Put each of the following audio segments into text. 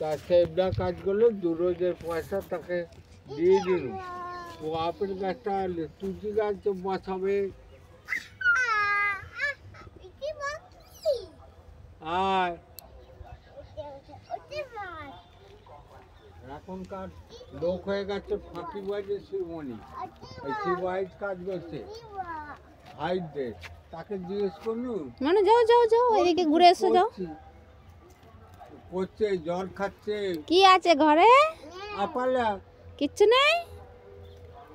তা সেবলা কাজ করলো, 2 রোজের পয়সা তাকে দিয়ে দিল। ও আপেল গাছটা তুলসী গাছ বসাবে। আর এখনকার লোক হয়ে গেছে ফাঁকিবাজে শিবমণি, এই শিবাইট কাজ করছে হাইটদের। তাকে জিজ্ঞেস করলু, মানে যাও যাও যাও, এদিকে ঘুরে এসো, যাও। করছে, জল খাচ্ছে। কি আছে ঘরে? আপালা কিচ্ছু নেই।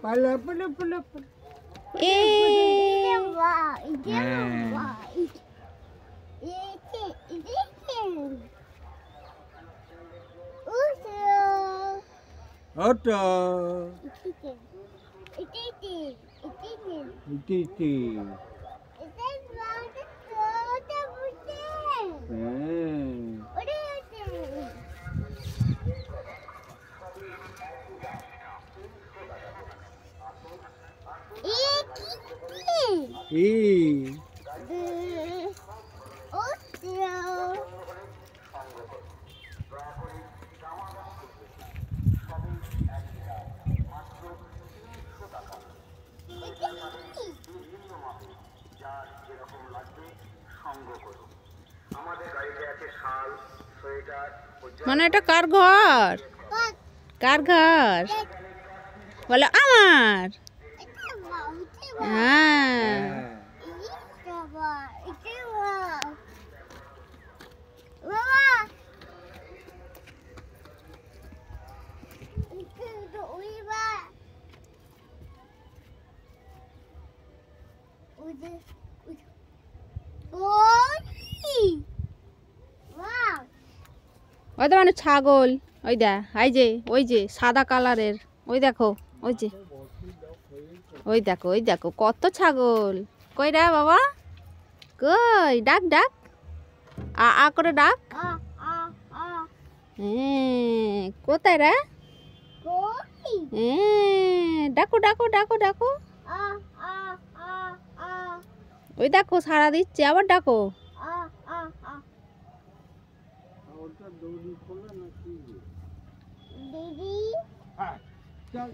পালা পালা পালা পালা। এ ওটা ইটি মানে এটা কার ঘর? কার ঘর? বলো আমার। হ্যাঁ, ওই তো মানে ছাগল। ওই দা, ওই যে সাদা কালারের, ওই দেখো, ওই যে, ওই দেখো, ওই দেখো কত ছাগল। কই রে বাবা, কই? ডাক ডাক, আ আ করে ডাক। হ্যাঁ, কোথায় রে? হ্যাঁ, ডাকো ডাকো ডাকো ডাকো। ওই দেখো সাড়া দিচ্ছে, আবার ডাকো। চল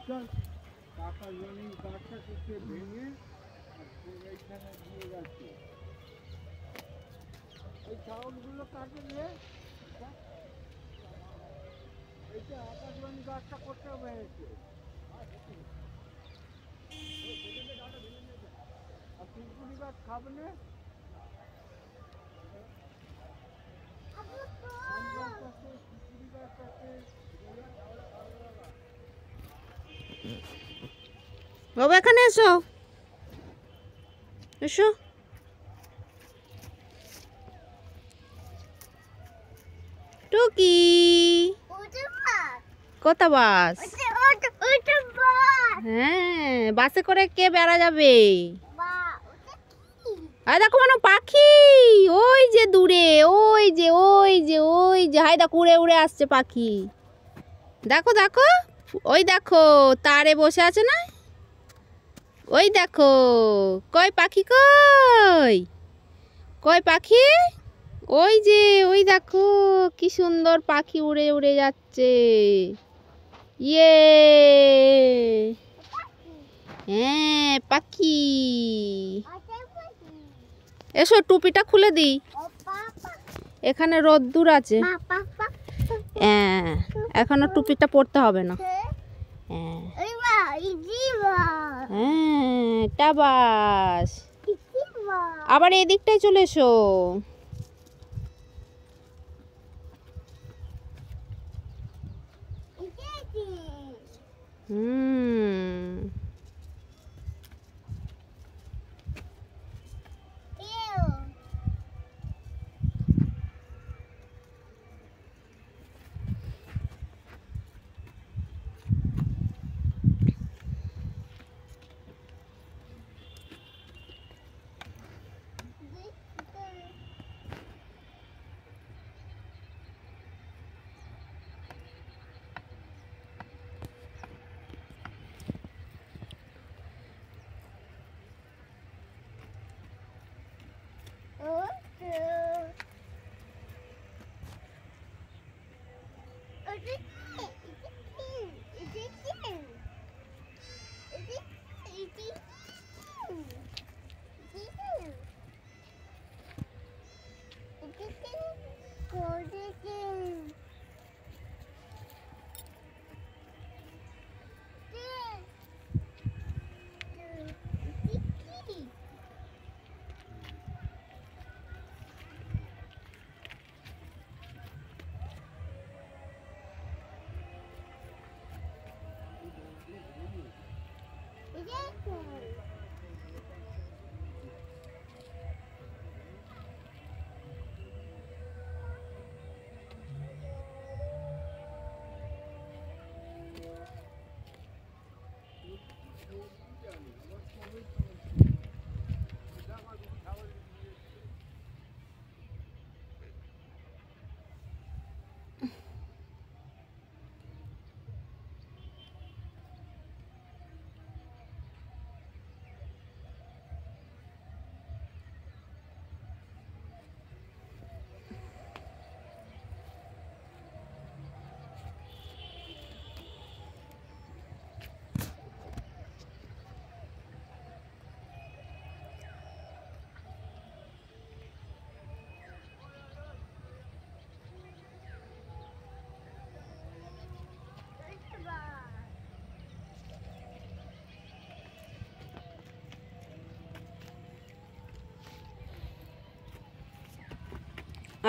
চল, টাকা জমি গাছটা থেকে ভেঙে এইখানে দিয়ে যাচ্ছে। এই চাউলগুলো কাটে নিয়ে এইটা আকাশবাণী গাছটা করতে হয়েছে। আর পিলপুরি গাছ খাবে না। বাবা এখানে এসো, এসো। টুকি, কোথা বাস? হ্যাঁ, বাসে করে কে বেড়া যাবে? আর দেখো মানে পাখি, ওই যে দূরে, ওই যে ওই যে ওই যে, হাই দেখো উড়ে উড়ে আসছে পাখি। দেখো দেখো, ওই দেখো তারে বসে আছে না? ওই দেখো, কই পাখি, কই কই পাখি? ওই যে, ওই দেখো কি সুন্দর পাখি উড়ে উড়ে যাচ্ছে। ইয়ে, হ্যাঁ পাখি। এসো টুপিটা খুলে দিই, এখানে রোদ্দুর আছে। হ্যাঁ, এখনো টুপিটা পরতে হবে না। হ্যাঁ, হ্যাঁ টাবাস। আবার এদিকটাই চলে এসো।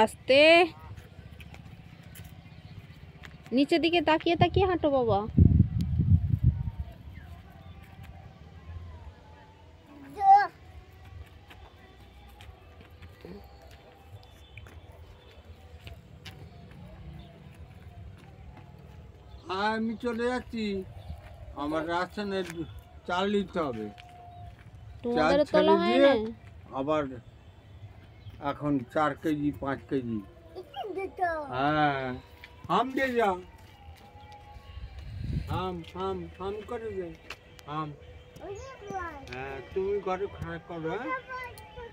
আস্তে, নিচের দিকে তাকিয়ে তাকিয়ে হাঁটো বাবা। আমি চলে যাচ্ছি, আমার রাশনের চাল নিতে হবে। তোমাদের চাল তোলা ছেড়ে হয় দিয়ে না? আবার এখন 4 কেজি 5 কেজি। হ্যাঁ, হাম দিয়ে যা, হাম করে দে, হাম। হ্যাঁ, তুমি ঘরে খাওয়া করো।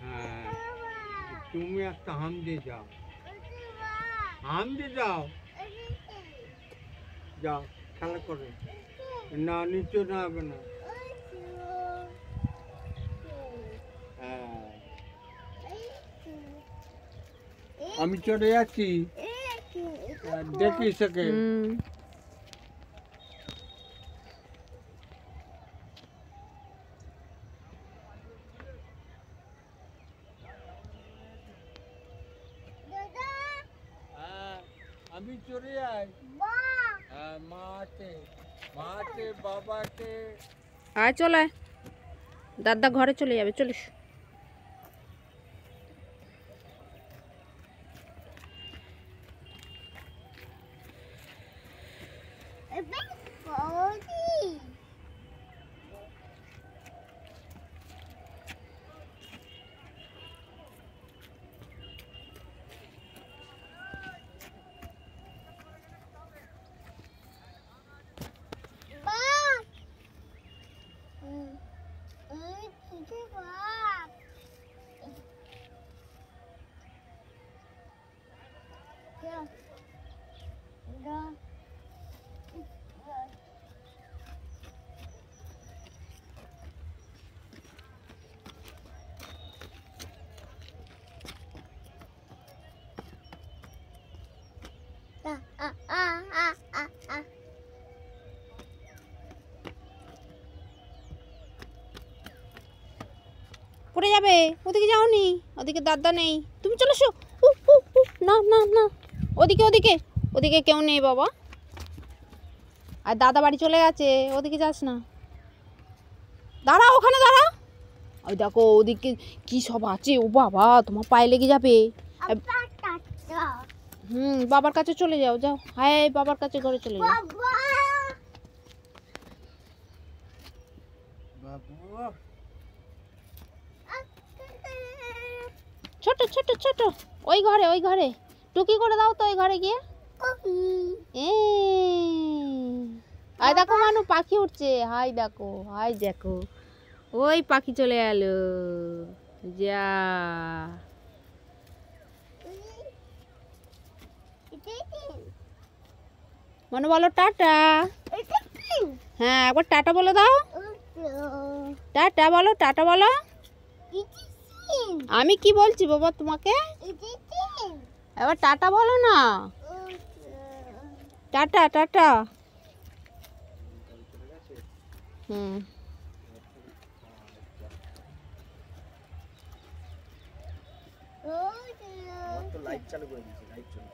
হ্যাঁ, তুমি একটা হাম দিয়ে যাও, হাম দিয়ে যাও, যাও খেলা করো। না, নিচে না হবে না। হ্যাঁ, আমি চলে যাচ্ছি, দেখিস ওকে। আমি চলে যাই। হ্যাঁ, মা আছে, বাবা আছে। আয় চলে, দাদা ঘরে চলে যাবে, চলিস। পড়ে যাবে, ওদিকে যাওনি, ওদিকে দাদা নেই, তুমি চলে এসো। না না না, ওদিকে ওদিকে ওদিকে কেউ নেই বাবা, আর দাদা বাড়ি চলে গেছে, ওদিকে যাস না, দাঁড়া ওখানে দাঁড়া। ওই দেখো ওদিকে কি সব আছে, ও বাবা তোমার পায়ে লেগে যাবে। বাবার কাছে চলে যাও, যাও, হায় বাবার কাছে ঘরে চলে যাও। ছোট ছোট ছোট, ওই ঘরে টুকি করে দাও তো, ওই ঘরে গিয়ে। আয় দেখো মানু, পাখি উঠছে, হাই দেখো, ওই পাখি চলে গেল, যা। মনে বলো টাটা। হ্যাঁ একবার টাটা বলে দাও। টাটা বলো, টাটা বলো। আমি কি বলছি বাবা তোমাকে? এবার টাটা বলো না। Tata tata. হুম। লাইট চালু করে দিয়েছি, লাইট চলে।